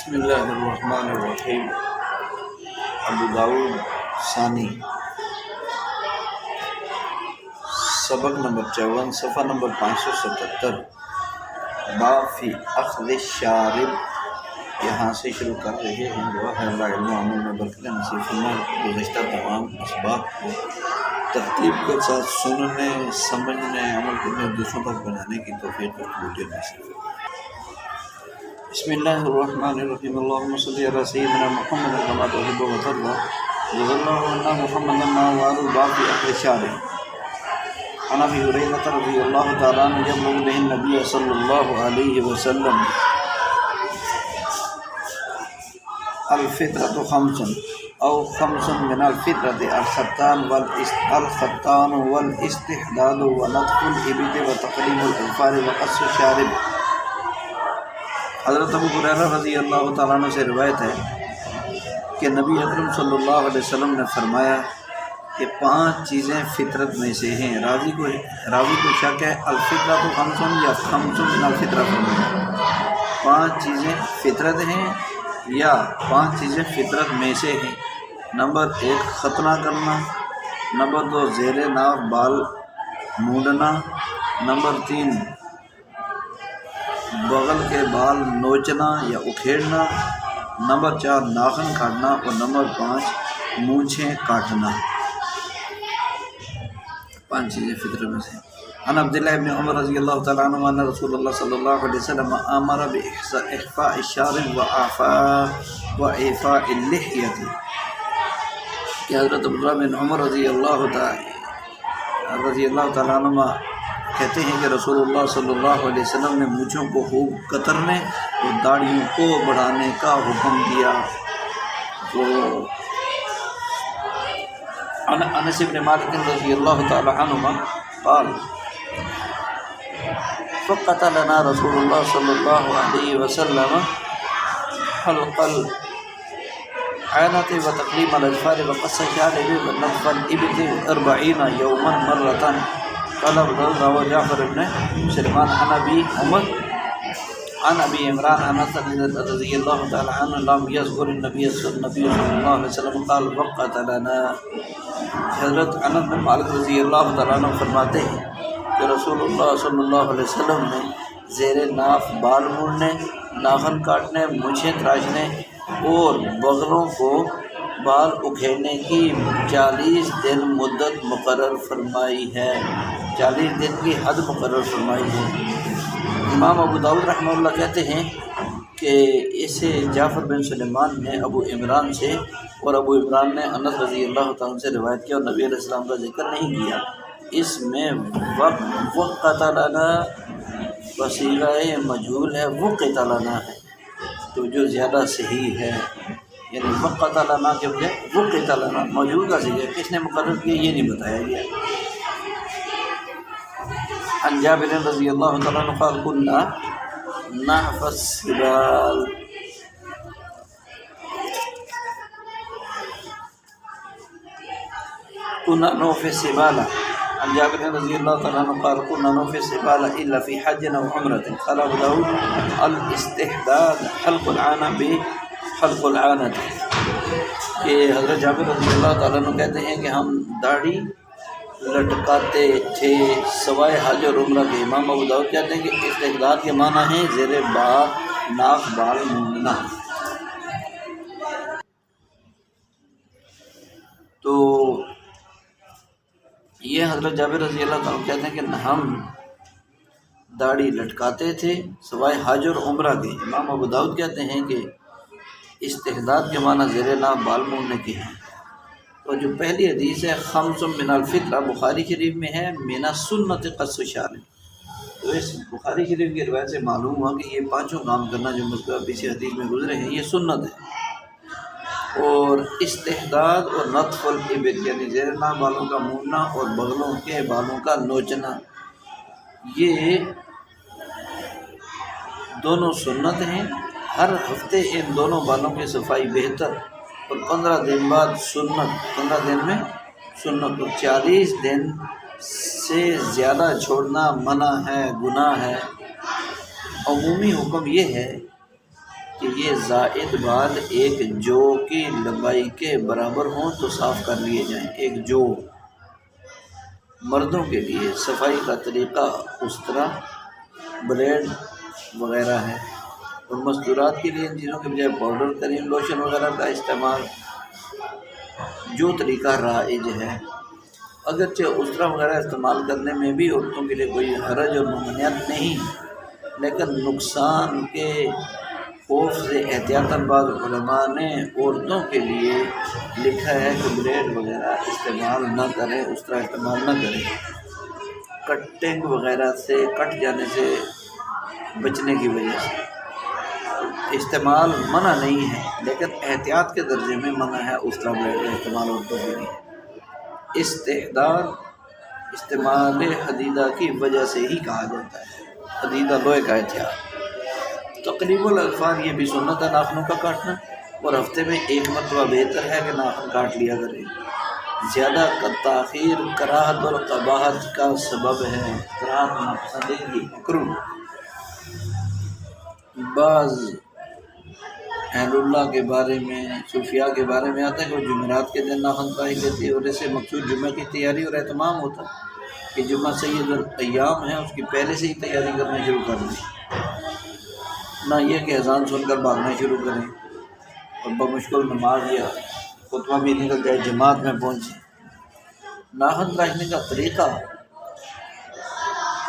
بسم اللہ الرحمن الرحیم۔ ابو داؤد ثانی، سبق نمبر 54، صفحہ نمبر 577، باب فی اخذ الشارب۔ یہاں سے شروع کر رہے ہیں دعا ہے اللہ علم و عمل میں برکت نصیب فرمائے۔ گزشتہ تمام اسباب کو ترتیب کے ساتھ سننے، سمجھنے، عمل کرنے، دوسروں تک بنانے کی توفیق اور قبولیت نصیب فرمائے۔ بسم اللہ الرحمن الرحیم۔ اللہم صلی علی سیدنا محمد کما تحب و ترضی، جزا اللہ عنا محمدا ما وعد الباب فی اخذ الشارب۔ عن ابی ہریرہ رضی اللہ تعالی عنہ یبلغ به النبی صلی اللہ علیہ وسلم الفطرۃ خمس او خمس من الفطرۃ الختان والاستحداد ونطف الابط وتقلیم الاظفار وقص الشارب۔ حضرت ابو ہریرہ رضی اللہ تعالیٰ عنہ سے روایت ہے کہ نبی اکرم صلی اللہ علیہ وسلم نے فرمایا کہ 5 چیزیں فطرت میں سے ہیں۔ راوی کو شک ہے الفطرۃ خمس یا خمس من الفطرہ فرمایا، 5 چیزیں فطرت ہیں یا 5 چیزیں فطرت میں سے ہیں۔ نمبر 1 ختنہ کرنا، نمبر 2 زیر ناف بال مونڈنا، نمبر 3 بغل کے بال نوچنا یا اکھیڑنا، نمبر 4 ناخن کاٹنا اور نمبر 5 مونچھیں کاٹنا۔ 5 چیزیں فطرت میں سے۔ عن عبداللہ ابن عمر رضی اللہ تعالیٰ عنہ ان رسول اللہ صلی اللہ علیہ وسلم امر باحفاء الشارب واعفاء اللحیۃ، کہ حضرت عبداللہ بن عمر رضی اللہ تعالیٰ عنہ کہتے ہیں کہ رسول اللہ صلی اللہ علیہ وسلم نے مونچھوں کو خوب کترنے اور داڑھیوں کو بڑھانے کا حکم دیا۔ تو انس بن مالک رضی اللہ تعالی عنہ قال فقط لنا رسول اللہ صلی اللہ علیہ وسلم حلق العانة وتقلیم الاظفار وقص الشارب ونطف الابط 40 یوما مرة۔ قال ابو داؤد جعفر بن سلیمان عن ابی عمران رضی اللہ تعالی عنہ لم یذکر النبی صلی اللہ علیہ وسلم قال وقت لنا۔ حضرت انس بن مالک رضی اللہ تعالی عنہ فرماتے ہیں کہ رسول اللہ صلی اللہ علیہ وسلم نے زیر ناف بال مونڈنے، ناخن کاٹنے، مونچھیں تراشنے اور بغلوں کو بال اکھیڑنے کی 40 دن مدت مقرر فرمائی ہے، 40 دن کی حد مقرر فرمائی ہے۔ امام ابو داؤد رحمہ اللہ کہتے ہیں کہ اسے جعفر بن سلیمان نے ابو عمران سے اور ابو عمران نے انس رضی اللہ تعالیٰ سے روایت کیا اور نبی علیہ السلام کا ذکر نہیں کیا۔ اس میں وقت لنا بصیغہ مجہول ہے، وقت لنا ہے، تو جو زیادہ صحیح ہے، یعنی وقت لنا کے بجائے وقت لنا مجہول کا صحیح ہے، کس نے مقرر کیا یہ نہیں بتایا گیا۔ عن جابر رضی اللہ تعالیٰ عنہ قال كنا نحفظ السبال، كنا نحفظ السبال۔ عن جابر رضی اللہ تعالیٰ عنہ قال كنا نحفظ السبال الا في حج او عمرة۔ قال ابو داؤد الاستحداد حلق العانة بحلق العانة، کہ حضرت جابر رضی اللہ تعالیٰ عنہ کہتے ہیں کہ ہم داڑھی لٹکاتے تھے سوائے حج اور عمرہ کے۔ امام ابو داؤد کہتے ہیں کہ استحداد کے معنی ہیں زیر ناف بال مونڈنا۔ تو یہ حضرت جابر رضی اللہ تعالیٰ کہتے ہیں کہ ہم داڑھی لٹکاتے تھے سوائے حج اور عمرہ کے۔ امام ابو داؤد کہتے ہیں کہ استحداد کے معنی زیر ناف بال مونڈنے کے ہیں۔ تو جو پہلی حدیث ہے خمس من الفطرہ، بخاری شریف میں ہے من السنت قص الشارب، تو اس بخاری شریف کی روایت سے معلوم ہوا کہ یہ 5 کام کرنا جو مذکور پیچھے حدیث میں گزرے ہیں یہ سنت ہے۔ اور استحداد اور نطف الابط یعنی زیر ناف بالوں کا مونڈنا اور بغلوں کے بالوں کا نوچنا، یہ دونوں سنت ہیں۔ ہر ہفتے ان دونوں بالوں کی صفائی بہتر، اور 15 دن بعد سنت، 15 دن میں سنت، اور 40 دن سے زیادہ چھوڑنا منع ہے، گناہ ہے۔ عمومی حکم یہ ہے کہ یہ زائد بال ایک جو کی لمبائی کے برابر ہوں تو صاف کر لیے جائیں۔ ایک جو مردوں کے لیے صفائی کا طریقہ اس طرح بلیڈ وغیرہ ہے، اور مستورات کے لیے ان چیزوں کے بجائے پاؤڈر، کریم، لوشن وغیرہ کا استعمال جو طریقہ رائج ہے۔ اگرچہ اسطرہ وغیرہ استعمال کرنے میں بھی عورتوں کے لیے کوئی حرج اور ممانعت نہیں، لیکن نقصان کے خوف سے احتیاطاً بعض علماء نے عورتوں کے لیے لکھا ہے کہ بلیڈ وغیرہ استعمال نہ کریں، اسطرہ استعمال نہ کریں، کٹنگ وغیرہ سے، کٹ جانے سے بچنے کی وجہ سے استعمال منع نہیں ہے، لیکن احتیاط کے درجے میں منع ہے اسطرہ بلیڈ کا استعمال عورتوں کے لیے۔ استحداد استعمال حدیدہ کی وجہ سے ہی کہا جاتا ہے، حدیدہ لوہے کا ہتھیار۔ تقریب الالفاظ یہ بھی سنت ہے ناخنوں کا کاٹنا، اور ہفتے میں ایک مرتبہ بہتر ہے کہ ناخن کاٹ لیا کرے۔ زیادہ تاخیر کراہت القباحت کا سبب ہے، کراہت ناپسندیدگی، مکروہ۔ بعض اہل اللہ کے بارے میں، صوفیاء کے بارے میں آتا ہے کہ وہ جمعرات کے دن ناخن کاٹ لیتے، اور اس سے مقصود جمعہ کی تیاری اور اہتمام ہوتا ہے کہ جمعہ سید الایام ہے، اس کی پہلے سے ہی تیاری کرنا شروع کر دیں، نہ یہ کہ اذان سن کر بھاگنا شروع کریں اور بمشکل نماز یا خطبہ بھی نکل جائے جماعت میں پہنچے۔ ناخن کاٹنے کا طریقہ،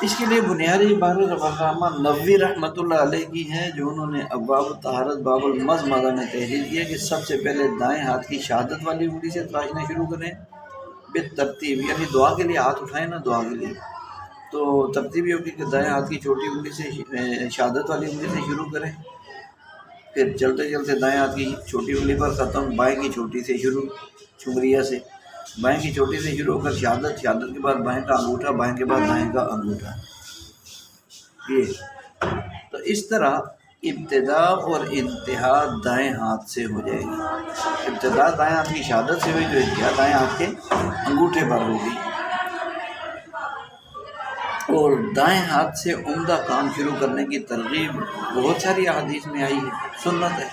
اس کے لیے بنیادی عبارت علامہ نووی رحمۃ اللہ علیہ کی ہے، جو انہوں نے ابواب طہارت باب المضمضہ میں تحریر کیا کہ سب سے پہلے دائیں ہاتھ کی شہادت والی انگلی سے تراشنا شروع کریں بالترتیب، یعنی دعا کے لیے ہاتھ اٹھائیں نا، دعا کے لیے تو ترتیب یہ ہوگی کہ دائیں ہاتھ کی چھوٹی انگلی سے، شہادت والی انگلی سے شروع کریں، پھر چلتے چلتے دائیں ہاتھ کی چھوٹی انگلی پر ختم، بائیں کی چھوٹی سے شروع، چھمریا سے بائیں کی چھوٹی سے شروع ہو کر شہادت، شہادت کے بعد بائیں کا انگوٹھا، بائیں کے بعد دائیں کا انگوٹھا۔ یہ تو اس طرح ابتدا اور انتہا دائیں ہاتھ سے ہو جائے گی۔ ابتدا دائیں ہاتھ کی شہادت سے ہوئی تو انتہا دائیں ہاتھ کے انگوٹھے پر ہوگی، اور دائیں ہاتھ سے عمدہ کام شروع کرنے کی ترغیب بہت ساری احادیث میں آئی ہے، سنت ہے۔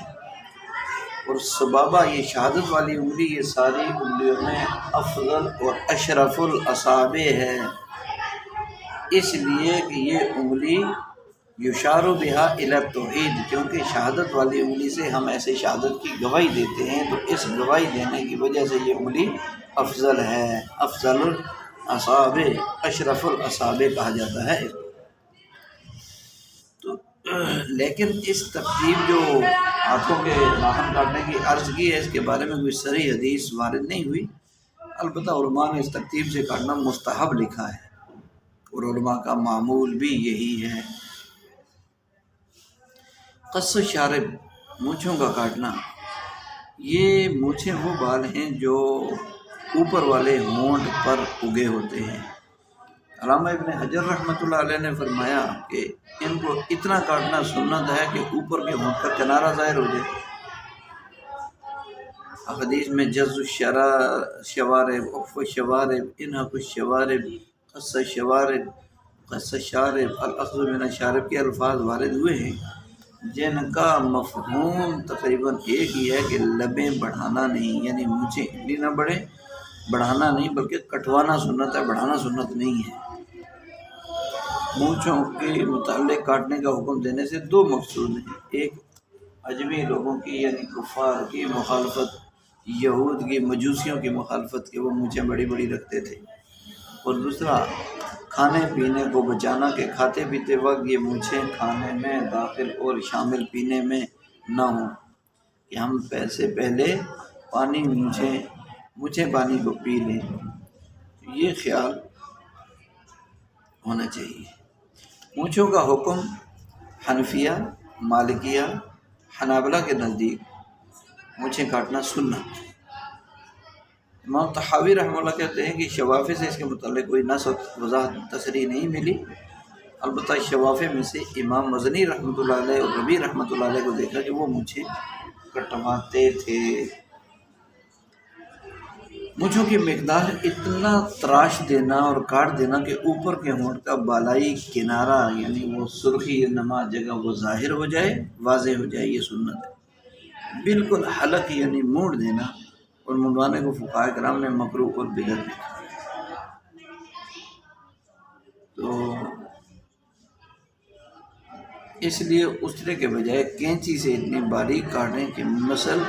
اور سبابہ، یہ شہادت والی انگلی، یہ ساری انگلیوں میں افضل اور اشرف الاصابع ہے، اس لیے کہ یہ انگلی یشار بہا الی التوحید، کیونکہ شہادت والی انگلی سے ہم ایسے شہادت کی گواہی دیتے ہیں، تو اس گواہی دینے کی وجہ سے یہ انگلی افضل ہے، افضل الاصابع، اشرف الاصابع کہا جاتا ہے۔ تو لیکن اس ترتیب جو ہاتھوں کے ناخن کاٹنے کی عرض کی ہے، اس کے بارے میں کوئی صریح حدیث وارد نہیں ہوئی، البتہ علماء نے اس ترتیب سے کاٹنا مستحب لکھا ہے، اور علماء کا معمول بھی یہی ہے۔ قص شارب، مونچھوں کا کاٹنا، یہ مونچھیں وہ بال ہیں جو اوپر والے ہونٹ پر اگے ہوتے ہیں۔ علامہ ابن حجر رحمۃ اللہ علیہ نے فرمایا کہ ان کو اتنا کاٹنا سنت ہے کہ اوپر کے ہونٹ کا کنارہ ظاہر ہو جائے۔ حدیث میں جز الشوارب، عف الشوارب، انحق الشوارب، قص الشوارب، قص الشارب، الاخذ من الشارب کے الفاظ وارد ہوئے ہیں، جن کا مفہوم تقریباً ایک ہی ہے کہ لبیں بڑھانا نہیں، یعنی مونچھیں اتنی نہ بڑھیں، بڑھانا نہیں بلکہ کٹوانا سنت ہے، بڑھانا سنت نہیں ہے۔ مونچھوں کے متعلق کاٹنے کا حکم دینے سے دو مقصود ہیں، ایک اجمی لوگوں کی یعنی کفار کی مخالفت، یہود کی، مجوسیوں کی مخالفت کہ وہ مونچھیں بڑی بڑی رکھتے تھے، اور دوسرا کھانے پینے کو بچانا کہ کھاتے پیتے وقت یہ مونچھیں کھانے میں داخل اور شامل پینے میں نہ ہوں، کہ ہم سے پہلے پانی مونچھیں پانی کو پی لیں، یہ خیال ہونا چاہیے۔ مونچھوں کا حکم حنفیہ، مالکیہ، حنابلہ کے نزدیک مونچھیں کاٹنا سنت۔ امام طحاوی رحمہ اللہ کہتے ہیں کہ شوافی سے اس کے متعلق کوئی نص وضاحت تصریح نہیں ملی، البتہ شوافی میں سے امام مزنی رحمۃ اللہ علیہ اور ربیع رحمۃ اللہ علیہ کو دیکھا کہ وہ مونچھیں کٹواتے تھے۔ مونچھوں کی مقدار اتنا تراش دینا اور کاٹ دینا کہ اوپر کے ہونٹ کا بالائی کنارہ یعنی وہ سرخی نما جگہ وہ ظاہر ہو جائے، واضح ہو جائے، یہ سنت ہے۔ بالکل حلق یعنی موڑ دینا اور منڈوانے کو فقہاء کرام نے مکروہ اور بدعت لکھا۔ تو اس لیے اسرے کے بجائے کینچی سے اتنی باریک کاٹیں کہ مسل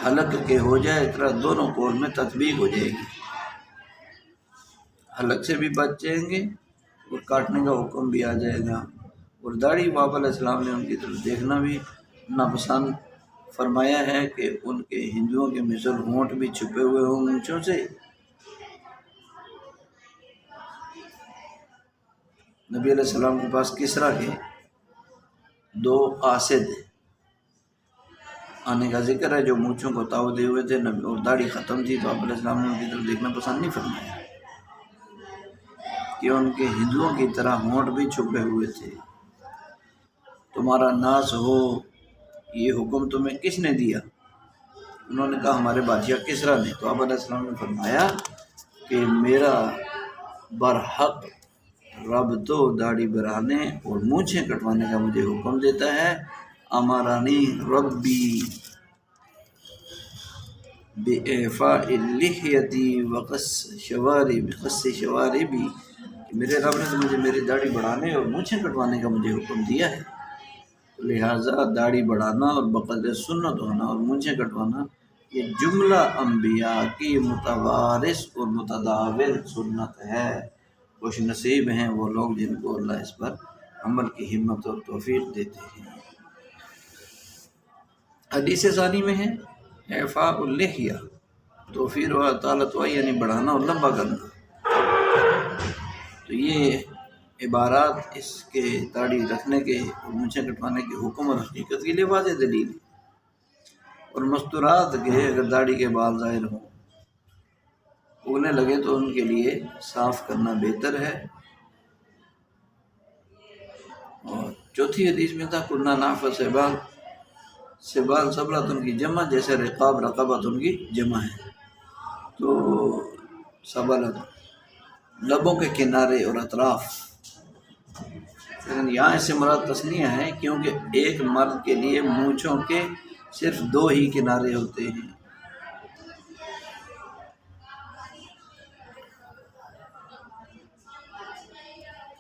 حلق کے ہو جائے، اس طرح دونوں قول میں تطبیق ہو جائے گی، حلق سے بھی بچ جائیں گے اور کاٹنے کا حکم بھی آ جائے گا۔ اور داڑھی بابا علیہ السلام نے ان کی طرف دیکھنا بھی ناپسند فرمایا ہے کہ ان کے ہندوؤں کے مثل ہونٹ بھی چھپے ہوئے ہوں مونچھوں سے۔ نبی علیہ السلام کے پاس کسریٰ کے 2 قاصد آنے کا ذکر ہے جو مونچھوں کو تاؤ دے ہوئے تھے اور داڑھی ختم تھی، تو آپ علیہ السلام نے ان کی طرف دیکھنا پسند نہیں فرمایا کہ ان کے ہندوؤں کی طرح ہونٹ بھی چھپے ہوئے تھے۔ تمہارا ناز ہو، یہ حکم تمہیں کس نے دیا؟ انہوں نے کہا ہمارے بادشاہ کسریٰ نے۔ تو آپ علیہ السلام نے فرمایا کہ میرا برحق رب تو داڑھی بڑھانے اور مونچھیں کٹوانے کا مجھے حکم دیتا ہے۔ امرانی ربی بإعفاء اللحیتی وقص شواربی، میرے رب نے تو مجھے میری داڑھی بڑھانے اور مونچھیں کٹوانے کا مجھے حکم دیا ہے، لہٰذا داڑھی بڑھانا اور بقدر سنت ہونا اور مونچھیں کٹوانا یہ جملہ انبیاء کی متوارث اور متداول سنت ہے۔ خوش نصیب ہیں وہ لوگ جن کو اللہ اس پر عمل کی ہمت اور توفیق دیتے ہیں۔ حدیث ثانی میں ہے اعفاء اللحیہ، توفیر و اطالت و یعنی بڑھانا اور لمبا کرنا۔ تو یہ عبارات اس کے داڑھی رکھنے کے اور مونچھیں کٹوانے کے حکم اور حقیقت کے لیے واضح دلیل ہے۔ اور مستورات کے اگر داڑھی کے بال ظاہر ہوں، اگنے لگے تو ان کے لیے صاف کرنا بہتر ہے۔ اور چوتھی حدیث میں تھا کننا نعف سبال، سبال سبلت ان کی جمع جیسے رقاب رقبت ان کی جمع ہے۔ تو سبلت لبوں کے کنارے اور اطراف، لیکن یہاں اس سے مراد تثنیہ ہے کیونکہ ایک مرد کے لیے مونچھوں کے صرف 2 ہی کنارے ہوتے ہیں۔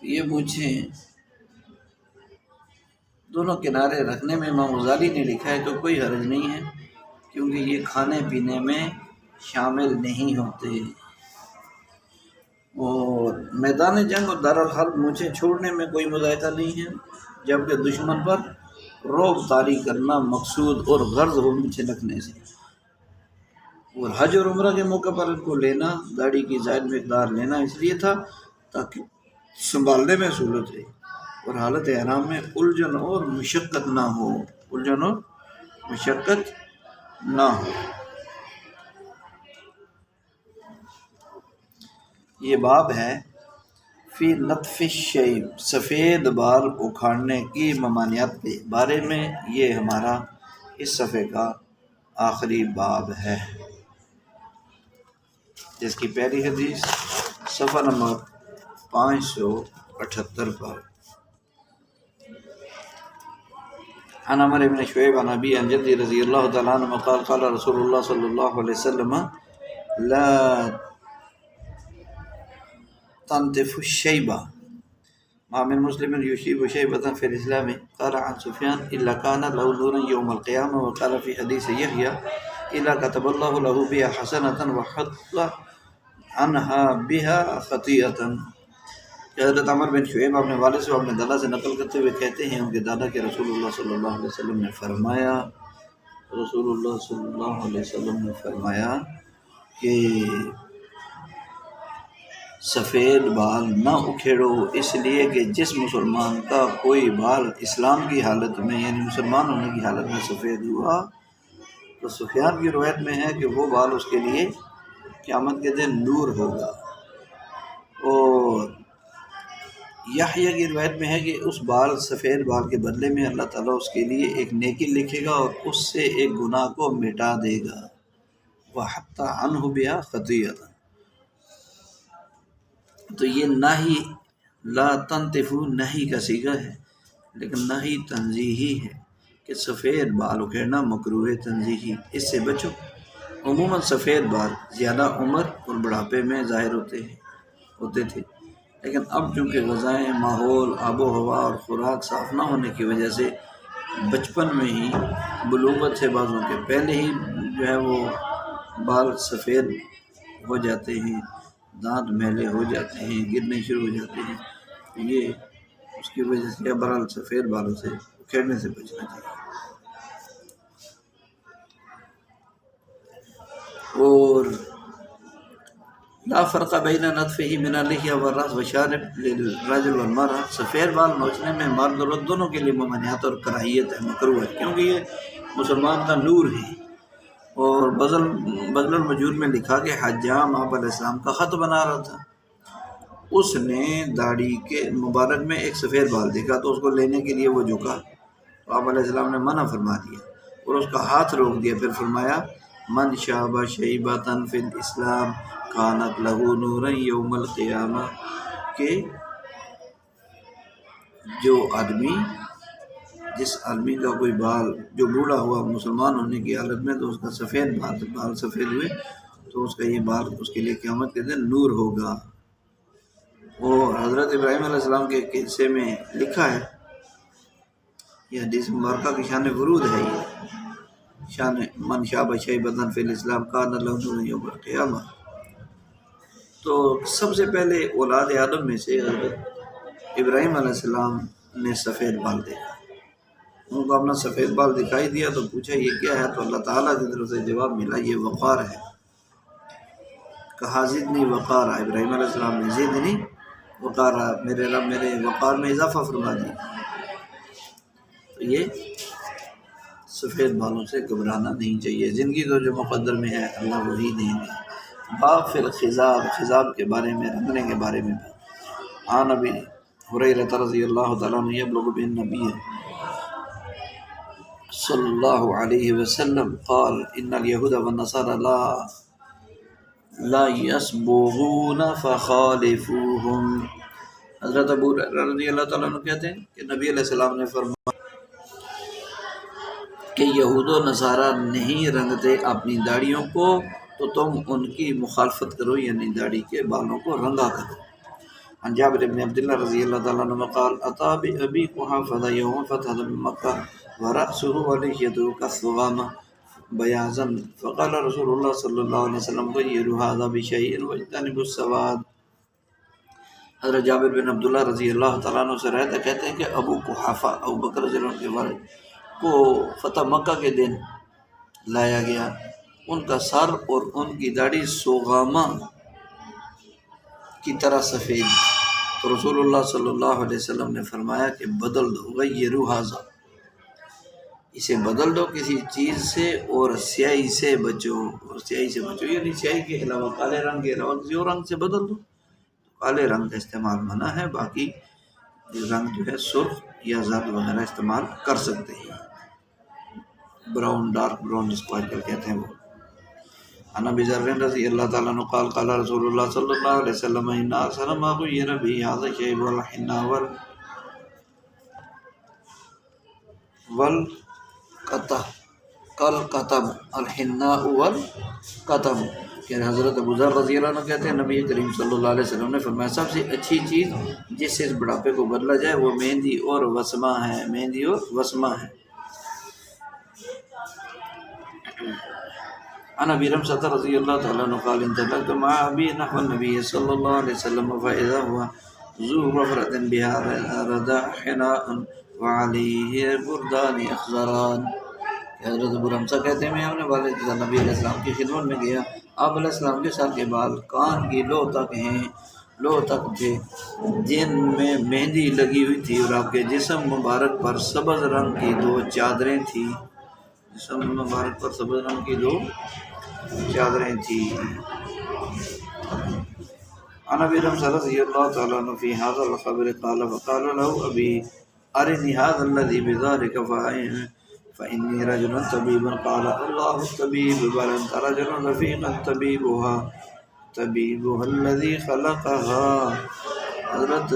یہ مونچھیں دونوں کنارے رکھنے میں امام غزالی نے لکھا ہے تو کوئی حرج نہیں ہے، کیونکہ یہ کھانے پینے میں شامل نہیں ہوتے۔ اور میدان جنگ اور دارالحرب مونچھیں چھوڑنے میں کوئی مذائقہ نہیں ہے، جبکہ دشمن پر رعب طاری کرنا مقصود اور غرض ہو مونچھیں رکھنے سے۔ اور حج اور عمرہ کے موقع پر ان کو لینا، داڑھی کی زائد مقدار لینا اس لیے تھا تاکہ سنبھالنے میں سہولت رہے اور حالت احرام میں الجھن اور مشقت نہ ہو، الجھن اور مشقت نہ ہو۔ یہ باب ہے فی نتف الشیب، سفید بال اکھاڑنے کی ممانعت کے بارے میں۔ یہ ہمارا اس صفحے کا آخری باب ہے، جس کی پہلی حدیث صفحہ نمبر 578 پر۔ عن عمرو بن شعیب عن ابی عن جدی رضی اللہ تعالیٰ عنہ قال قال رسول اللہ صلی اللہ علیہ وسلم لا تنتف الشیبہ ما من مسلم یشیب شیبة فی الاسلام قال عن سفیان الا کان له نورا یوم القیامہ وقال فی حدیث یحییٰ الا كتب اللہ له بها حسنة وحط عنها بها خطیئة۔ حضرت عمر بن شعیب اپنے والد سے اپنے دادا سے نقل کرتے ہوئے کہتے ہیں ان کے دادا کے رسول اللہ صلی اللہ علیہ وسلم نے فرمایا، رسول اللہ صلی اللہ علیہ وسلم نے فرمایا کہ سفید بال نہ اکھیڑو، اس لیے کہ جس مسلمان کا کوئی بال اسلام کی حالت میں یعنی مسلمان ہونے کی حالت میں سفید ہوا تو سفیان کی روایت میں ہے کہ وہ بال اس کے لیے قیامت کے دن نور ہوگا، اور یحییٰ کی روایت میں ہے کہ اس بال سفید بال کے بدلے میں اللہ تعالیٰ اس کے لیے ایک نیکی لکھے گا اور اس سے ایک گناہ کو مٹا دے گا۔ وحتى عنه بها خطيئة. تو یہ نہی لا تنتفو نہی کا صیغہ ہے، لیکن نہی تنزیہی ہے کہ سفید بال اکھیڑنا مکروہ تنزیہی، اس سے بچو۔ عموماً سفید بال زیادہ عمر اور بڑھاپے میں ظاہر ہوتے تھے، لیکن اب چونکہ غذائیں، ماحول، آب و ہوا اور خوراک صاف نہ ہونے کی وجہ سے بچپن میں ہی، بلوغت سے بعضوں کے پہلے ہی جو ہے وہ بال سفید ہو جاتے ہیں، دانت میلے ہو جاتے ہیں، گرنے شروع ہو جاتے ہیں۔ یہ اس کی وجہ سے بہرحال سفید بالوں سے اکھیڑنے سے بچنا چاہیے۔ اور لا فرق بین نتفہ من اللحیہ والراس والشارب للرجل والمرأة، سفید بال نوچنے میں مرد اور عورت دونوں کے لیے ممانعت اور کراہیت ہے، مکروہ ہے، کیونکہ یہ مسلمان کا نور ہے۔ اور بذل المجور میں لکھا کہ حجام آپ علیہ السلام کا خط بنا رہا تھا، اس نے داڑھی کے مبارک میں ایک سفید بال دیکھا تو اس کو لینے کے لیے وہ جھکا، تو آپ علیہ السلام نے منع فرما دیا اور اس کا ہاتھ روک دیا، پھر فرمایا من شاب شیبۃ فی الاسلام کانت لہ نورا یوم القیامہ، کہ جس آدمی کا کوئی بال جو بوڑھا ہوا مسلمان ہونے کی حالت میں تو اس کا سفید بال سفید ہوئے تو اس کا یہ بال اس کے لیے قیامت کے دن نور ہوگا۔ اور حضرت ابراہیم علیہ السلام کے قصے میں لکھا ہے، یہ حدیث مبارکہ کی شان ورود ہے، یہ شان من شاب شیبۃ فی الاسلام کان لہ نور یوم القیامہ۔ تو سب سے پہلے اولاد آدم میں سے حضرت ابراہیم علیہ السلام نے سفید بال دیکھا، ان کو اپنا سفید بال دکھائی دیا تو پوچھا یہ کیا ہے، تو اللہ تعالیٰ کی طرف سے جواب ملا یہ وقار ہے۔ کہا زدنی وقارا، ابراہیم علیہ السلام نے زدنی وقارا، میرے رب میرے وقار میں اضافہ فرما دیا۔ تو یہ سفید بالوں سے گھبرانا نہیں چاہیے، زندگی تو جو مقدر میں ہے اللہ وہی دیں گے۔ باب فی الخضاب، خضاب کے بارے میں، رنگنے کے بارے میں۔ عن ابی ہریرہ رضی اللہ تعالیٰ عنہ یبلغ بالنبی صلی اللہ علیہ وسلم قال ان الیہود والنصارى لا یصبغون فخالفوہم۔ حضرت ابو ہریرہ رضی اللہ تعالیٰ عنہ کہتے ہیں کہ نبی علیہ السلام نے فرمایا کہ یہود و نصارہ نہیں رنگتے اپنی داڑھیوں کو تو تم ان کی مخالفت کرو، یعنی داڑھی کے بالوں کو رنگا کرو۔ عن جابر بن عبداللہ رضی اللہ تعالیٰ عنہ قال اتى بأبي قحافة يوم فتح مکہ ورأسه ولحيته كالثغامة بياضا فقال رسول الله صلی اللہ علیہ وسلم غيروا هذا بشيء واجتنبوا السواد۔ حضرت جابر بن عبداللہ رضی اللہ تعالیٰ عنہ سے روایت کہتے ہیں کہ ابو قحافہ ابو بکر رضی اللہ عنہ کے والد کو فتح مکہ کے دن لایا گیا، ان کا سر اور ان کی داڑھی سوغامہ کی طرح سفید، تو رسول اللہ صلی اللہ علیہ وسلم نے فرمایا کہ بدل دو، غیروا ھذا، اسے بدل دو کسی چیز سے اور سیاہی سے بچو، اور سیاہی سے بچو یعنی سیاہی کے علاوہ کالے رنگ کے علاوہ کسی اور رنگ سے بدل دو۔ کالے رنگ کا استعمال منع ہے، باقی رنگ جو ہے سرخ یا زرد وغیرہ استعمال کر سکتے ہیں، براؤن، ڈارک براؤن جس کو آج کل کہتے ہیں وہ۔ عن ابی ذر رضی اللہ تعالیٰ عنہ قال قال رسول اللہ صلی اللہ علیہ وسلم ان احسن ما غیر به هذا الشیب والحناء والقطب، الحناء والقطب، کہ حضرت ابو ذر رضی اللہ عنہ کہتے ہیں نبی کریم صلی اللہ علیہ وسلم نے فرمایا سب سے اچھی چیز جس سے اس بڑھاپے کو بدلا جائے وہ مہندی اور وسمہ ہے، مہندی اور وسمہ ہے۔ عن ابی رمزة رضی اللہ تعالیٰ عنہ قال انطلقت مع ابی نحو النبی صلی اللہ علیہ وسلم فاذا هو ذو وفرة بها رداء حناء وعليه بردان اخضران۔ حضرت ابو رمزہ کہتے ہیں میں اپنے والد کے ساتھ نبی علیہ السلام کی خدمت میں گیا، آپ علیہ السلام کے سر کے بال کان کی لو تک تھے جن میں مہندی لگی ہوئی تھی، اور آپ کے جسم مبارک پر سبز رنگ کی دو چادریں تھیں، جسم مبارک پر سبز رنگ کی دو چادریں تھیں۔ عن ابی رمزة رضی اللہ تعالیٰ عنہ فی ھذا الخبر قال فقال له ابی ارنی ھذا الذی بذلک فإني رجل طبيب قال الله الطبيب بل أنت رجل رفيق طبيبها الذي خلقها۔ حضرت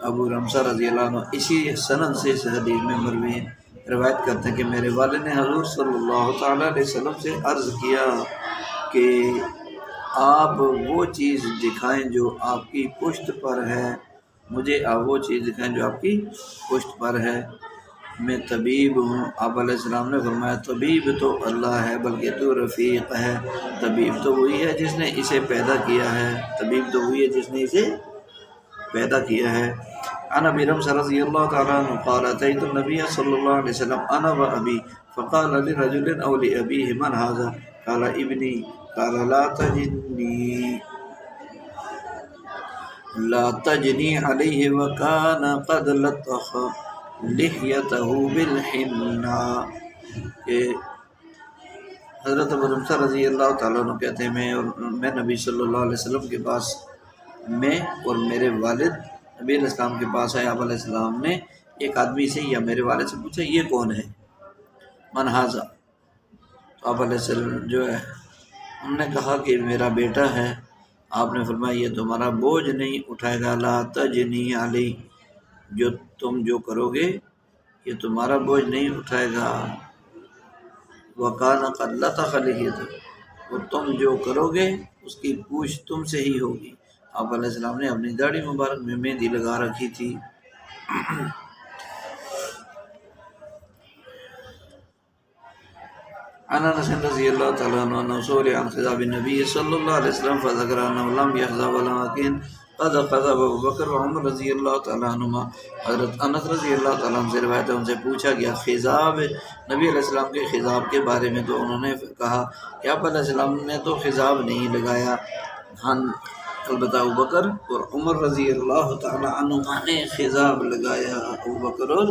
ابو رمزہ رضی اللہ عنہ اسی سند سے اس حدیث میں مروی روایت کرتے ہیں کہ میرے والد نے حضور صلی اللہ تعالیٰ علیہ وسلم سے عرض کیا کہ آپ وہ چیز دکھائیں جو آپ کی پشت پر ہے، مجھے آپ وہ چیز دکھائیں جو آپ کی پشت پر ہے، میں طبیب ہوں۔ آپ علیہ السلام نے فرمایا طبیب تو اللہ ہے بلکہ تو رفیق ہے، طبیب تو وہی ہے جس نے اسے پیدا کیا ہے، طبیب تو وہی ہے جس نے اسے پیدا کیا ہے۔ عن ابی رمزہ رضی اللہ تعالیٰ عنہ قال اتیت النبی صلی اللہ علیہ وسلم انا و ابی فقال لرجل او لابیہ من ھذا قال ابنی قال لا تجنی علیہ وکان قد لطخ لحیتہ بالحناء۔ کہ حضرت ابو رمزہ رضی اللہ تعالیٰ عنہ کہتے ہیں میں نبی صلی اللہ علیہ وسلم کے پاس میں اور میرے والد نبی علیہ السلام کے پاس آئے۔ آپ علیہ السلام نے ایک آدمی سے یا میرے والد سے پوچھا یہ کون ہے، من ھذا، تو آپ علیہ السلام جو ہے انہوں نے کہا کہ میرا بیٹا ہے۔ آپ نے فرمایا یہ تمہارا بوجھ نہیں اٹھائے گا، لا تجنی علی، تم جو کرو گے یہ تمہارا بوجھ نہیں اٹھائے گا، وکان قد لطخ لحیتہ، اور تم جو کرو گے اس کی پوچھ تم سے ہی ہوگی۔ آپ علیہ السلام نے اپنی داڑھی مبارک میں مہندی لگا رکھی تھی۔ عن انس رضی اللہ تعالیٰ عنہ سئل عن خضاب النبی صلی اللہ علیہ وسلم فذکر انه لم يخضب ولكن قد خضب ابو بکر وعمر رضی اللہ تعالیٰ عنہما۔ حضرت انس رضی اللہ تعالیٰ عنہ سے روایت ہے، ان سے پوچھا گیا خضاب، نبی علیہ السلام کے خضاب کے بارے میں، تو انہوں نے کہا کہ آپ علیہ السلام نے تو خضاب نہیں لگایا، البتہ ابو بکر اور عمر رضی اللہ تعالیٰ عنہما نے خضاب لگایا، ابو بکر اور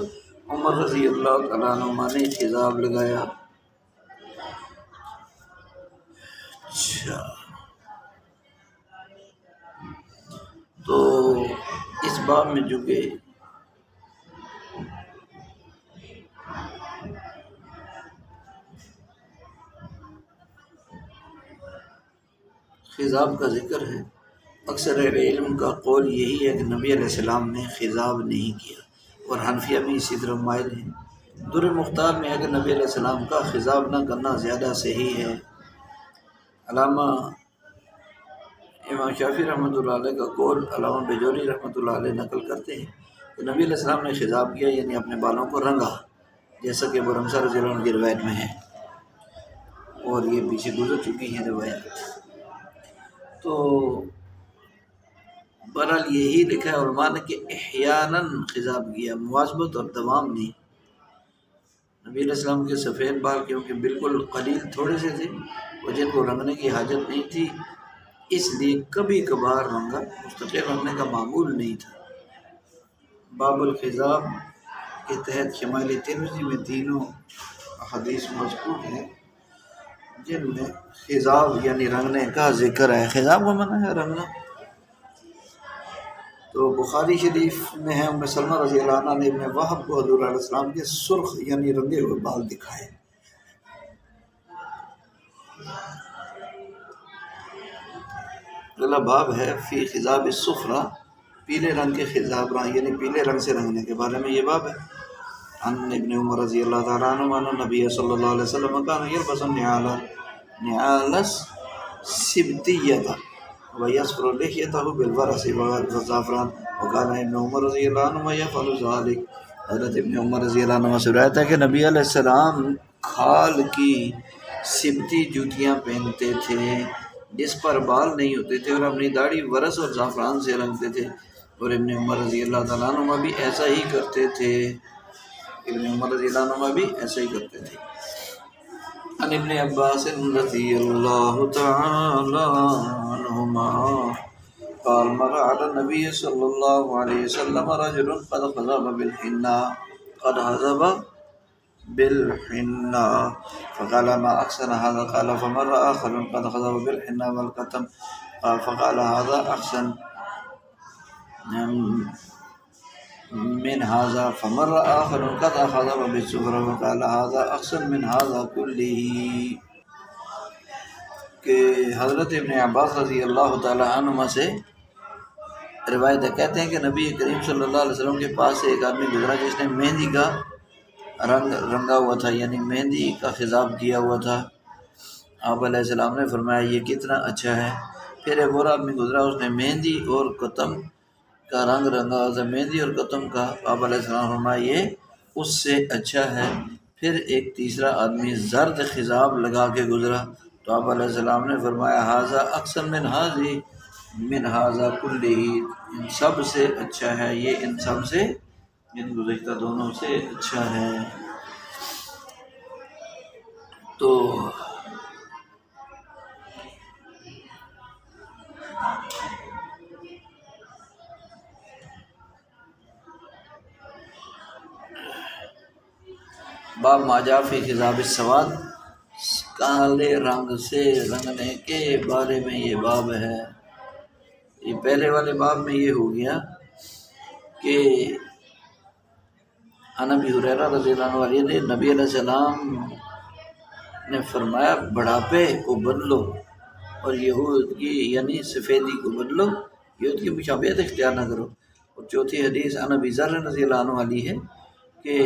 عمر رضی اللہ تعالیٰ عنہما نے خضاب لگایا۔ اچھا، تو اس باب میں جو کہ خضاب کا ذکر ہے، اکثر اہل علم کا قول یہی ہے کہ نبی علیہ السلام نے خضاب نہیں کیا، اور حنفیہ بھی اسی طرح مائل ہیں۔ در مختار میں ہے کہ نبی علیہ السلام کا خضاب نہ کرنا زیادہ صحیح ہے۔ علامہ امام شافعی رحمۃ اللہ علیہ کا قول علامہ بیجوری رحمۃ اللہ علیہ نقل کرتے ہیں کہ نبی علیہ السلام نے خضاب کیا، یعنی اپنے بالوں کو رنگا، جیسا کہ ابو رمزہ رضی اللہ عنہ کی روایت میں ہے، اور یہ پیچھے گزر چکی ہیں روایت۔ تو بہرحال یہی لکھا ہے علماء نے کہ احیاناً خضاب کیا، مواظبت اور دوام نہیں۔ نبی علیہ السلام کے سفید بال کیونکہ بالکل قلیل تھوڑے سے تھے اور جن کو رنگنے کی حاجت نہیں تھی، اس لیے کبھی کبھار رنگا، مستقل رنگنے کا معمول نہیں تھا۔ باب الخضاب کے تحت شمائل ترمذی میں تینوں حدیث مذکور ہیں جن میں خضاب یعنی رنگنے کا ذکر ہے۔ خضاب کا معنی ہے رنگنا۔ تو بخاری شریف میں ہے ام سلمہ رضی اللہ عنہ نے ابن وہب کو حضور علیہ السلام کے سرخ یعنی رنگے ہوئے بال دکھائے۔ اگلا باب ہے فی خضاب الصفرا، پیلے رنگ کے خضاب یعنی پیلے رنگ سے رنگنے کے بارے میں یہ باب ہے۔ عن ابن عمر رضی اللہ تعالیٰ عنہ ان نبی صلی اللہ علیہ وسلم کان یلبس النعال السبتیۃ ویصفر لحیتہ بالبرص والزعفران وکان ابن عمر رضی اللہ عنہ یفعل ذلک۔ حضرت ابن عمر رضی اللہ عنہ سے روایت ہے کہ نبی علیہ السلام کھال کی سبتی جوتیاں پہنتے تھے جس پر بال نہیں ہوتے تھے، اور اپنی داڑھی ورس اور زعفران سے رنگتے تھے، اور ابن عمر رضی اللہ تعالیٰ عنہ بھی ایسا ہی کرتے تھے۔ ابن عمر رضی اللہ عنہ بھی ایسا ہی کرتے تھے۔ عن ابن عباس رضی اللہ تعالی عنہما قال مر على النبي صلی اللہ علیہ وسلم رجل قد خضب بالحناء فقال ما احسن هذا قال فمر آخر قد خضب بالحناء والكتم فقال هذا احسن من هذا فمر آخر قد أخذ بالسفرة وقال هذا أحسن من هذا كله. کہ حضرت ابن عباس رضی اللہ تعالیٰ عنہما سے روایت ہے، کہتے ہیں کہ نبی کریم صلی اللہ علیہ وسلم کے پاس سے ایک آدمی گزرا جس نے مہندی کا رنگ رنگا ہوا تھا، یعنی مہندی کا خضاب کیا ہوا تھا. آپ علیہ السلام نے فرمایا یہ کتنا اچھا ہے. پھر ایک اور آدمی گزرا، اس نے مہندی اور قطم کا رنگ رنگا ہوا تھا، مہندی اور قطم کا. آپ علیہ السلام نے فرمایا یہ اس سے اچھا ہے. پھر ایک تیسرا آدمی زرد خضاب لگا کے گزرا تو آپ علیہ السلام نے فرمایا ھذا احسن من ھذا کلہ، ان سب سے اچھا ہے یہ، ان سب سے یعنی گزشتہ دونوں سے اچھا ہے. تو باب ما جاء فی خضاب السواد، کالے رنگ سے رنگنے کے بارے میں یہ باب ہے. یہ پہلے والے باب میں یہ ہو گیا کہ عن ابی ہریرہ رضی اللہ عنہ نے نبی علیہ السلام نے فرمایا بڑھاپے کو بدلو اور یہود کی یعنی سفیدی کو بدلو، یہود کی مشابہت اختیار نہ کرو. اور چوتھی حدیث عن ابی ذر رضی اللہ عنہ والی ہے کہ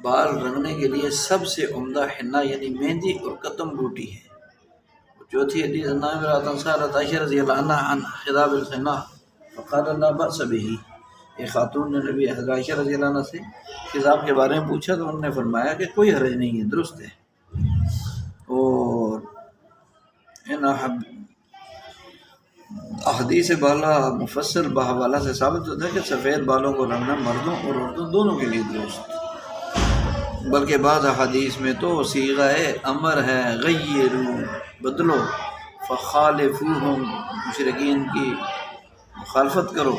بال رنگنے کے لیے سب سے عمدہ حنہ یعنی مہندی اور قطم بوٹی ہے. چوتھی حدیث سألت عائشہ رضی اللہ عنہ عن خضاب الحنہ فقال لا بأس به، ایک خاتون نے نبی حضرت عائشہ رضی اللہ عنہ سے خضاب کے بارے میں پوچھا تو انہوں نے فرمایا کہ کوئی حرج نہیں ہے، درست ہے. اور ان احادیث بالا مفصل بحوالہ سے ثابت ہوتا ہے کہ سفید بالوں کو رنگنا مردوں اور عورتوں دونوں کے لیے درست، بلکہ بعض احادیث میں تو صیغہ امر ہے غیرو بدلو، فخالفوہم مشرکین کی مخالفت کرو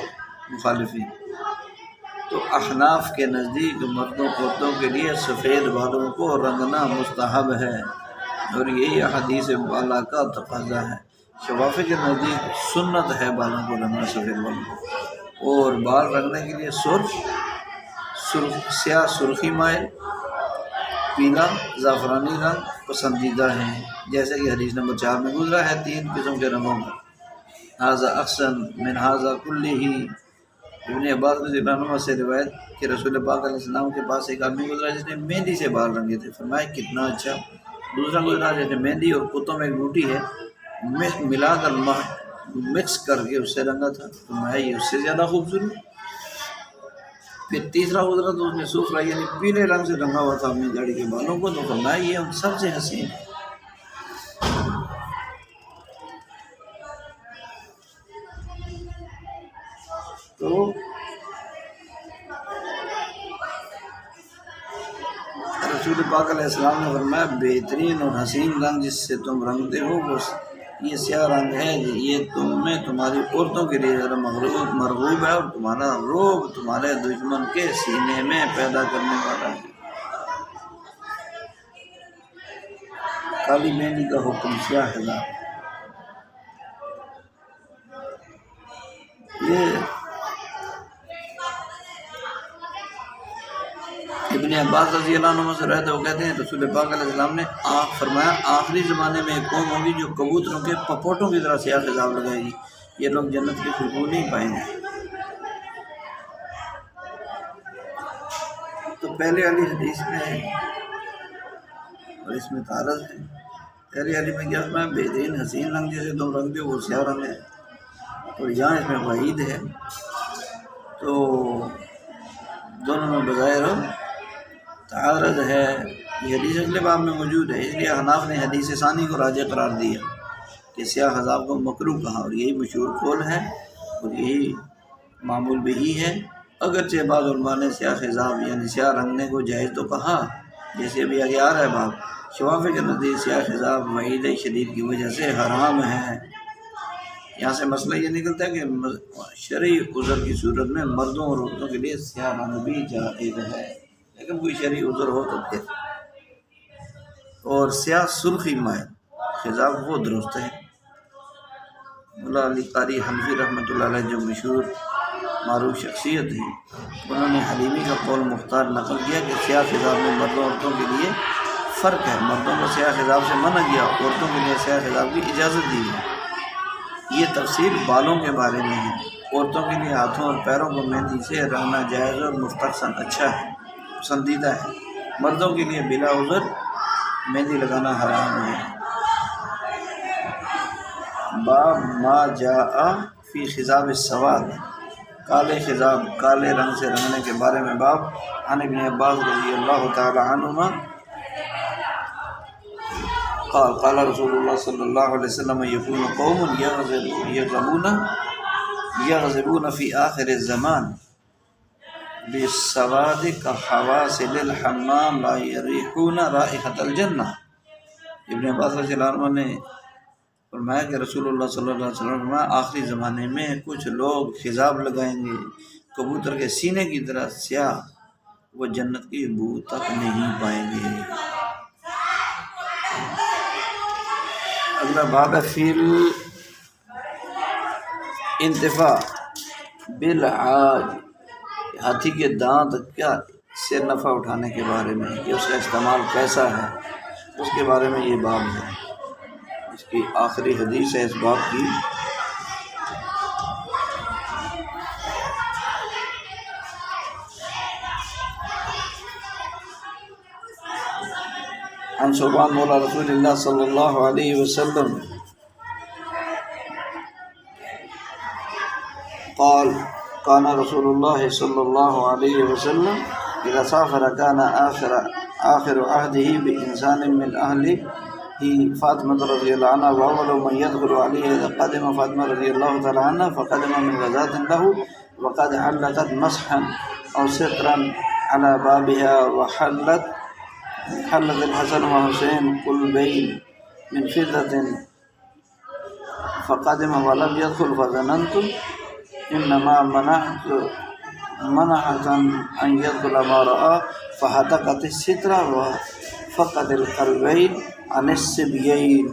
مخالفین. تو احناف کے نزدیک مردوں عورتوں کے لیے سفید بالوں کو رنگنا مستحب ہے اور یہی احادیث بالا کا تقاضا ہے. شوافی کے نزدیک سنت ہے بالوں کو رنگنا، سفید بالوں کو. اور بال رنگنے کے لیے سیاہ سرخی مائل، پیلا، زعفرانی رنگ پسندیدہ ہیں، جیسے کہ حدیث نمبر 4 میں گزرا ہے. 3 قسم کے رنگوں کا ھذا احسن من ھذا کلہ. ابن عباس رضی اللہ عنہ سے روایت کہ رسول پاک علیہ السلام کے پاس ایک آدمی گزرا جس نے مہندی سے بال رنگے تھے، فرمایا کتنا اچھا. دوسرا گزرا جس نے مہندی اور قطم ایک بوٹی ہے ملا کر مکس کر کے اس سے رنگا تھا، فرمایا یہ اس سے زیادہ خوبصورت. پھر تیسرا گزرا تو اس نے سفرہ یعنی پیلے رنگ سے رنگا ہوا تھا اپنی داڑھی کے بالوں کو، تو فرمایا یہ ان سب سے حسین ہے. تو رسول پاک علیہ السلام نے فرمایا بہترین اور حسین رنگ جس سے تم رنگتے ہو وہ یہ سیاہ رنگ ہے، یہ تم میں تمہاری عورتوں کے لیے ذرا مرغوب ہے اور تمہارا روب تمہارے دشمن کے سینے میں پیدا کرنے والا ہے. کالی مہندی کا حکم، سیاہ خضاب. یہ ابن عباس رضی اللہ عنہ سے رہتے وہ کہتے ہیں رسول پاک علیہ السلام نے فرمایا آخری زمانے میں ایک قوم ہوگی جو کبوتروں کے پپوٹوں کی طرح سیاہ خضاب لگائے گی، یہ لوگ جنت کی خوشبو نہیں پائیں گے. تو پہلے والی حدیث میں اور اس میں تعارض ہے. پہلے والی میں کیا فرمایا بہترین حسین رنگ جیسے تم رنگتے ہو وہ سیاہ رنگ ہے، اور یہاں اس میں وعید ہے. تو دونوں میں بظاہر تعارض ہے. یہ حدیث اگلے باب میں موجود ہے، اس لیے حناف نے حدیث ثانی کو راجح قرار دیا کہ سیاہ خضاب کو مکروہ کہا، اور یہی مشہور قول ہے اور یہی معمول بھی ہے. اگرچہ بعض علماء نے سیاہ خضاب یعنی سیاہ رنگنے کو جائز تو کہا، جیسے ابھی آگے آ رہا ہے باب. شوافی کے نزدیک سیاہ خضاب وعید شدید کی وجہ سے حرام ہے. یہاں سے مسئلہ یہ نکلتا ہے کہ شرعی عذر کی صورت میں مردوں اور عورتوں کے لیے سیاہ رنگ بھی جائز ہے، لیکن کوئی شرعی عذر ہو تو پھر. اور سیاہ سرخی مائل خضاب وہ درست ہے. مولا علی قاری حنفی رحمۃ اللہ علیہ جو مشہور معروف شخصیت تھی، انہوں نے حلیمی کا قول مختار نقل کیا کہ سیاہ خضاب میں مردوں عورتوں کے لیے فرق ہے، مردوں کو سیاہ خضاب سے منع کیا، عورتوں کے لیے سیاہ خضاب کی اجازت دی ہے۔ یہ تفصیل بالوں کے بارے میں ہے۔ عورتوں کے لیے ہاتھوں اور پیروں کو مہندی سے رنگنا جائز اور مستحسن اچھا ہے، پسندیدہ ہے۔ مردوں کے لیے بلا عذر مہندی لگانا حرام ہے۔ باب ما جاء فی خضاب السواد، کالے خضاب کالے رنگ سے رنگنے کے بارے میں باب۔ عن ابن عباس رضی اللہ تعالی عنہما قال قال رسول اللہ صلی اللہ علیہ وسلم یکون قوم یغضبون فی آخر الزمان بالسواد کحواسل الحمام لا یریحون رائحۃ الجنہ۔ ابن عباس رضی اللہ عنہ نے فرمایا کہ رسول اللہ صلی اللہ علیہ وسلم فرمایا آخری زمانے میں کچھ لوگ خضاب لگائیں گے کبوتر کے سینے کی طرح سیاہ، وہ جنت کی بو تک نہیں پائیں گے۔ اگلا باب ہے فی الانتفاع بالعاج، ہاتھی کے دانت کیا سے نفع اٹھانے کے بارے میں کہ اس کا استعمال کیسا ہے، اس کے بارے میں یہ باب ہے۔ اس کی آخری حدیث ہے اس باب کی۔ عن ثوبان مولا رسول اللہ صلی اللہ علیہ وسلم قال كان رسول الله صلى الله عليه وسلم إذا سافر كان آخر عهده بإنسان من أهله فاطمة رضي الله عنها، وأول من يدخل عليه إذا قدم فاطمة رضي الله تعالى عنها فقدم من غزاة له وقد علقت مسحا أو سترا على بابها، حلت الحسن وحسين قلبين من فضة فقدم ولم يدخل فظننت انما منعت ان يدخل ما رأى فهتكت الستر وفقد القلبين عن الصبيين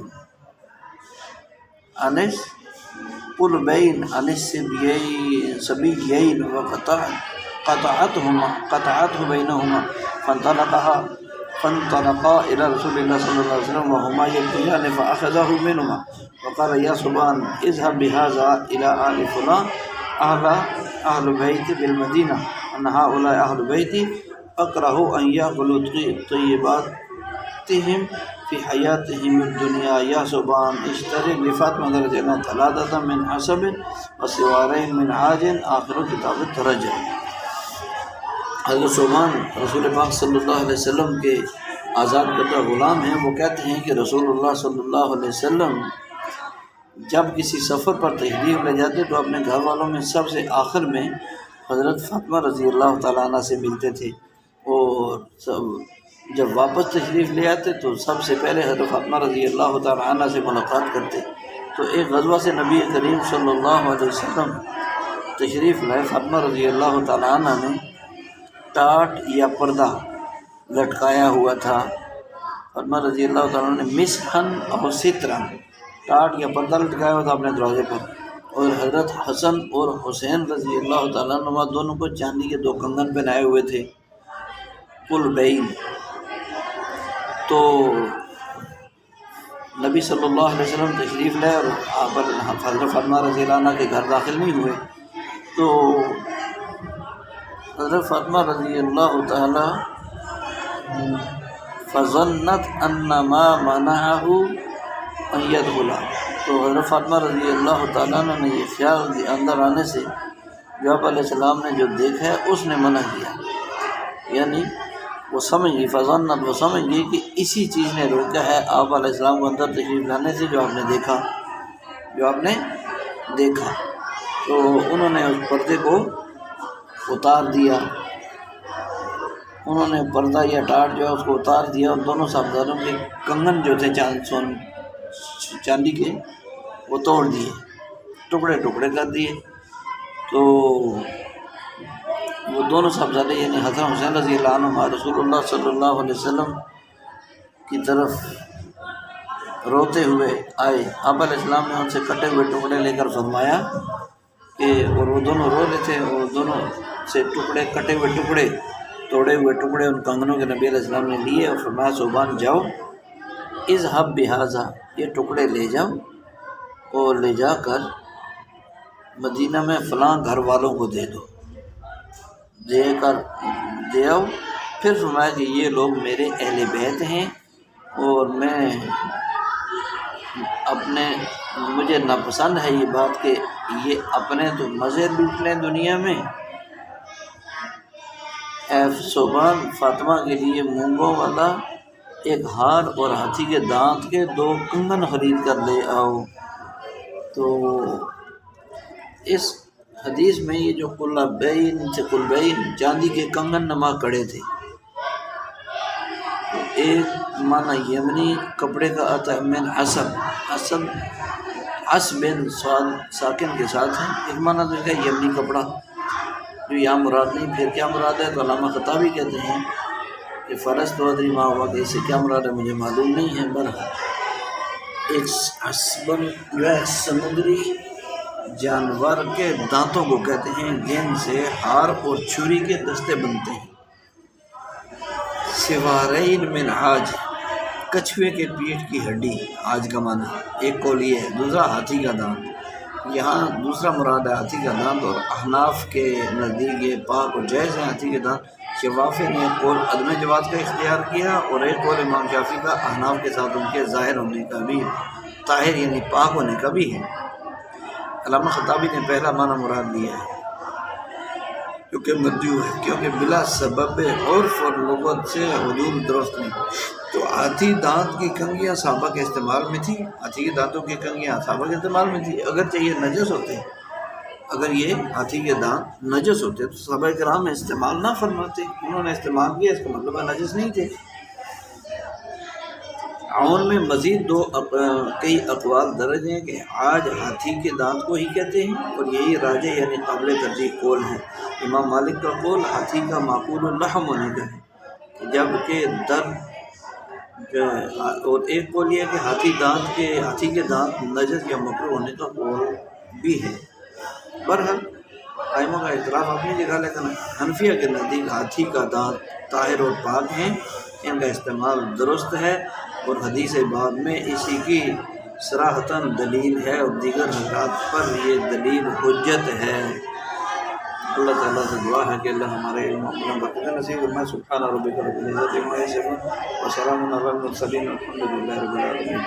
وقطعته بينهما فانطلقا إلى رسول الله صلى الله عليه وسلم وهما يبكيان فأخذه منهما وقال يا ثوبان اذهب بهذا إلى آل فلان أهل بيت بالمدينة أن هؤلاء أهل بيتي أكره أن يأكلوا طيباتهم في حياتهم الدنيا يا ثوبان اشتري لفاطمة رضي الله ثلاثة من حسب وسوارين من عاج آخر کتاب الترجم۔ حضرت ثوبان رسول پاک صلی اللہ علیہ وسلم کے آزاد کردہ غلام ہیں۔ وہ کہتے ہیں کہ رسول اللہ صلی اللہ علیہ وسلم جب کسی سفر پر تشریف لے جاتے تو اپنے گھر والوں میں سب سے آخر میں حضرت فاطمہ رضی اللہ تعالیٰ عنہ سے ملتے تھے، اور جب واپس تشریف لے آتے تو سب سے پہلے حضرت فاطمہ رضی اللہ تعالیٰ عنہ سے ملاقات کرتے۔ تو ایک غزوہ سے نبی کریم صلی اللہ علیہ وسلم تشریف لائے، فاطمہ رضی اللہ تعالیٰ عنہ نے ٹاٹ یا پردہ لٹکایا ہوا تھا۔ فاطمہ رضی اللہ تعالیٰ نے مسحن اور سترن، ٹاٹ یا پردہ لٹکایا ہوا تھا اپنے دروازے پر، اور حضرت حسن اور حسین رضی اللہ تعالیٰ عنہ دونوں کو چاندی کے 2 کنگن پہنائے ہوئے تھے، قلبین۔ تو نبی صلی اللہ علیہ وسلم تشریف لائے اور حضرت فاطمہ رضی اللہ عنہ کے گھر داخل نہیں ہوئے، تو حضرت فاطمہ رضی اللہ تعالی فظنت ان ما منعه ان يدخل، تو حضرت فاطمہ رضی اللہ تعالیٰ نے یہ خیال اندر آنے سے جو آپ علیہ السلام نے جو دیکھا ہے اس نے منع کیا، یعنی وہ سمجھ گئی، فظنت وہ سمجھ گئی کہ اسی چیز نے روکا ہے آپ علیہ السلام کو اندر تشریف لانے سے جو آپ نے دیکھا، تو انہوں نے اس پردے کو اتار دیا، انہوں نے پردہ یا ٹاٹ جو ہے اس کو اتار دیا، اور دونوں صاحبزادوں کے کنگن جو تھے چاندی کے وہ توڑ دیے، ٹکڑے ٹکڑے کر دیے۔ تو وہ دونوں صاحبزادے یعنی حسن حسین رضی اللہ عنہ رسول اللہ صلی اللہ علیہ وسلم کی طرف روتے ہوئے آئے۔ آپ علیہ السلام نے ان سے کٹے ہوئے ٹکڑے لے کر فرمایا کہ اور وہ دونوں رو رہے تھے، اور دونوں سے ٹکڑے کٹے ہوئے ٹکڑے توڑے ہوئے ٹکڑے ان کنگنوں کے نبی علیہ السلام نے لیے اور فرمایا صوبان جاؤ اذهب بہذا، یہ ٹکڑے لے جاؤ اور لے جا کر مدینہ میں فلاں گھر والوں کو دے دو، دے آؤ۔ پھر فرمایا کہ یہ لوگ میرے اہل بیت ہیں اور مجھے ناپسند ہے یہ بات کہ یہ اپنے تو مزے لوٹ لیں دنیا میں۔ اے صوبان، فاطمہ کے لیے مونگوں والا ایک ہار اور ہاتھی کے دانت کے 2 کنگن خرید کر لے آؤ۔ تو اس حدیث میں یہ جو قلبین چاندی کے کنگن نما کڑے تھے، تو ایک معنی یمنی کپڑے کا آتا ہے من عصب ساکن کے ساتھ ہے، ایک معنی تو ہے یمنی کپڑا جو یہاں مراد نہیں۔ پھر کیا مراد ہے؟ تو علامہ خطابی کہتے ہیں کہ فرض تو ادری ما ہوا کہ اس سے کیا مراد ہے مجھے معلوم نہیں ہے، بہرحال ایک عصبن جو ہے سمندری جانور کے دانتوں کو کہتے ہیں جن سے ہار اور چھری کے دستے بنتے ہیں۔ سوارین من عاج، کچھوے کے پیٹھ کی ہڈی، عاج کا معنی ایک قول یہ ہے، دوسرا ہاتھی کا دانت، یہاں دوسرا مراد ہے ہاتھی کا دانت، اور احناف کے نزدیک یہ پاک اور جائز ہے ہاتھی کے دانت۔ شفافی نے ایک قول عدم جواز کا اختیار کیا اور ایک قول امام شافعی کا احناف کے ساتھ ان کے ظاہر ہونے کا بھی، طاہر یعنی پاک ہونے کا بھی ہے۔ علامہ خطابی نے پہلا معنی مراد لیا ہے کیونکہ مرجوح ہے، کیونکہ بلا سبب عرف اور لغت سے حدود درست نہیں۔ تو ہاتھی دانت کی کنگیاں صحابہ کے استعمال میں تھی، ہاتھی کے دانتوں کی کنگیاں صحابہ کے استعمال میں تھی، اگرچہ یہ نجس ہوتے، اگر یہ ہاتھی کے دانت نجس ہوتے تو صحابہ کرام استعمال نہ فرماتے، انہوں نے استعمال کیا، اس کا مطلب ہے نجس نہیں تھے۔ عون میں مزید کئی اقوال درج ہیں کہ آج ہاتھی کے دانت کو ہی کہتے ہیں، اور یہی راجح یعنی قابل ترجیح قول ہے۔ امام مالک کا قول ہاتھی کا معقول اللحم ہونے کا ہے، جبکہ اور ایک قول یہ ہے کہ ہاتھی کے دانت نجس یا مکروہ ہونے کا قول بھی ہے۔ بہرحال ائمہ کا اختلاف اپنی جگہ، لیکن حنفیہ کے نزدیک ہاتھی کا دانت طاہر اور پاک ہیں، ان کا استعمال درست ہے، اور حدیث باب میں اسی کی صراحتاً دلیل ہے، اور دیگر حضرات پر یہ دلیل حجت ہے۔ اللہ تعالیٰ سے دعا ہے کہ اللہ ہمارے علم و برکت نصیب فرمائے۔ سبحان ربک رب العزت عما یصفون وسلام علی المرسلین والحمد للہ رب العالمین۔